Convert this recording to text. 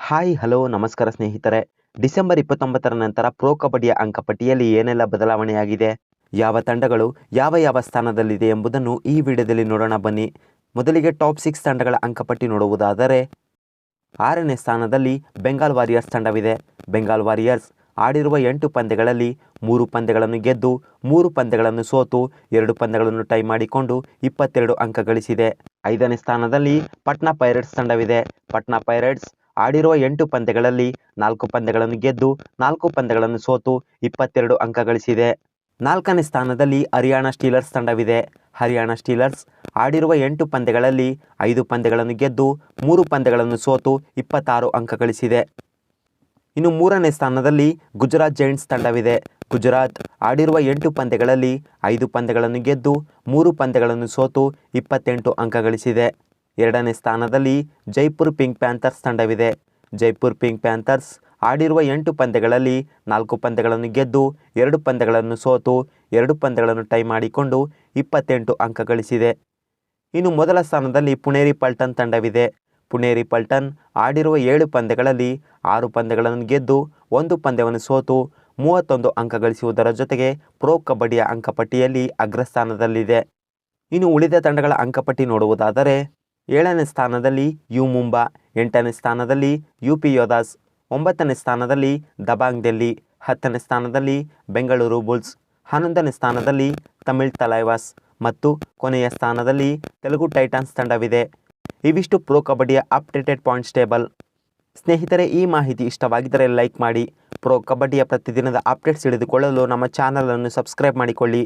Hi hello ನಮಸ್ಕಾರ ಸ್ನೇಹಿತರೆ. December 29ರ ನಂತರ ಪ್ರೊ ಕಬಡ್ಡಿಯ ಅಂಕಪಟ್ಟಿಯಲ್ಲಿ ಏನೆಲ್ಲ ಬದಲಾವಣೆಯಾಗಿದೆ, ಯಾವ ತಂಡಗಳು ಯಾವ ಸ್ಥಾನದಲ್ಲಿದೆ ಎಂಬುದನ್ನು ಈ ವಿಡಿಯೋದಲ್ಲಿ ನೋಡೋಣ ಬನ್ನಿ. ಮೊದಲಿಗೆ ಟಾಪ್ 6 ತಂಡಗಳ ಅಂಕಪಟ್ಟಿ ನೋಡುವುದಾದರೆ 6ನೇ ಸ್ಥಾನದಲ್ಲಿ ಬೆಂಗಾಲ್ ವಾರಿಯರ್ಸ್ ತಂಡವಿದೆ. ಬೆಂಗಾಲ್ ವಾರಿಯರ್ಸ್ ಆಡಿರುವ 8 ಪಂದ್ಯಗಳಲ್ಲಿ 3 ಪಂದ್ಯಗಳನ್ನು ಗೆದ್ದು 3 ಪಂದ್ಯಗಳನ್ನು ಸೋತು 2 ಪಂದ್ಯಗಳನ್ನು ಟೈ ಮಾಡಿಕೊಂಡು 22 ಅಂಕ ಗಳಿಸಿದೆ. 5ನೇ ಸ್ಥಾನದಲ್ಲಿ ಪಟ್ನಾ ಪೈರೇಟ್ಸ್ ತಂಡವಿದೆ. ಪಟ್ನಾ ಪೈರೇಟ್ಸ್ ಆಡಿರುವ 8 ಪಂದ್ಯಗಳಲ್ಲಿ 4 ಪಂದ್ಯಗಳನ್ನು ಗೆದ್ದು 4 ಪಂದ್ಯಗಳನ್ನು ಸೋತು 22 ಅಂಕ ಗಳಿಸಿದೆ. 4ನೇ ಸ್ಥಾನದಲ್ಲಿ ಹರಿಯಾಣ ಸ್ಟೀಲರ್ಸ್ ತಂಡವಿದೆ. ಹರಿಯಾಣ ಸ್ಟೀಲರ್ಸ್ ಆಡಿರುವ 8 ಪಂದ್ಯಗಳಲ್ಲಿ 5 ಪಂದ್ಯಗಳನ್ನು ಗೆದ್ದು 3 ಪಂದ್ಯಗಳನ್ನು ಸೋತು 26 ಅಂಕ ಗಳಿಸಿದೆ. ಇನ್ನು 3ನೇ ಸ್ಥಾನದಲ್ಲಿ ಗುಜರಾತ್ ಜೈಂಟ್ಸ್ ತಂಡವಿದೆ. ಗುಜರಾತ್ ಆಡಿರುವ 8 ಪಂದ್ಯಗಳಲ್ಲಿ 5 ಪಂದ್ಯಗಳನ್ನು ಗೆದ್ದು 3 ಪಂದ್ಯಗಳನ್ನು ಸೋತು 28 ಅಂಕ ಗಳಿಸಿದೆ. 2ನೇ ಸ್ಥಾನದಲ್ಲಿ ಜೈಪುರ್ ಪಿಂಕ್ ಪ್ಯಾಂಥರ್ಸ್ ತಂಡವಿದೆ. ಜೈಪುರ್ ಪಿಂಕ್ ಪ್ಯಾಂಥರ್ಸ್ ಆಡಿರುವ 8 ಪಂದ್ಯಗಳಲ್ಲಿ 4 ಪಂದ್ಯಗಳನ್ನು ಗೆದ್ದು 2 ಪಂದ್ಯಗಳನ್ನು ಸೋತು 2 ಪಂದ್ಯಗಳನ್ನು ಟೈ ಮಾಡಿಕೊಂಡು 28 ಅಂಕ ಗಳಿಸಿದೆ. ಇನ್ನು ಮೊದಲ ಸ್ಥಾನದಲ್ಲಿ ಪುಣೇರಿ ಪಲ್ಟನ್ ತಂಡವಿದೆ. ಪುಣೇರಿ ಪಲ್ಟನ್ ಆಡಿರುವ 7 ಪಂದ್ಯಗಳಲ್ಲಿ 6 ಪಂದ್ಯಗಳನ್ನು ಗೆದ್ದು 1 ಪಂದ್ಯವನ್ನು ಸೋತು 31 ಅಂಕ ಗಳಿಸುವುದರ ಜೊತೆಗೆ ಪ್ರೊ ಕಬಡ್ಡಿಯ ಅಂಕಪಟ್ಟಿಯಲ್ಲಿ ಅಗ್ರಸ್ಥಾನದಲ್ಲಿದೆ. ಇನ್ನು ಉಳಿದ ತಂಡಗಳ ಅಂಕಪಟ್ಟಿ ನೋಡುವುದಾದರೆ 7ನೇ ಸ್ಥಾನದಲ್ಲಿ ಯು ಮುಂಬಾ, 8ನೇ ಸ್ಥಾನದಲ್ಲಿ UP ಯೋಧಾಸ್, 9ನೇ ಸ್ಥಾನದಲ್ಲಿ ದಬಾಂಗ್ ಡೆಲ್ಲಿ, 10ನೇ ಸ್ಥಾನದಲ್ಲಿ ಬೆಂಗಳೂರು ಬುಲ್ಸ್, 11ನೇ ಸ್ಥಾನದಲ್ಲಿ ತಮಿಳ್ ತಲೈವಾಸ್ ಮತ್ತು ಕೊನೆಯ ಸ್ಥಾನದಲ್ಲಿ ತೆಲುಗು ಟೈಟಾನ್ಸ್ ತಂಡವಿದೆ. ಇವಿಷ್ಟು ಪ್ರೊ ಕಬಡ್ಡಿಯ ಅಪ್ಡೇಟೆಡ್ ಪಾಯಿಂಟ್ಸ್ ಟೇಬಲ್. ಸ್ನೇಹಿತರೆ, ಈ ಮಾಹಿತಿ ಇಷ್ಟವಾಗಿದ್ದರೆ ಲೈಕ್ ಮಾಡಿ. ಪ್ರೊ ಕಬಡ್ಡಿಯ ಪ್ರತಿದಿನದ ಅಪ್ಡೇಟ್ಸ್ ತಿಳಿದುಕೊಳ್ಳಲು ನಮ್ಮ ಚಾನಲನ್ನು ಸಬ್ಸ್ಕ್ರೈಬ್ ಮಾಡಿಕೊಳ್ಳಿ.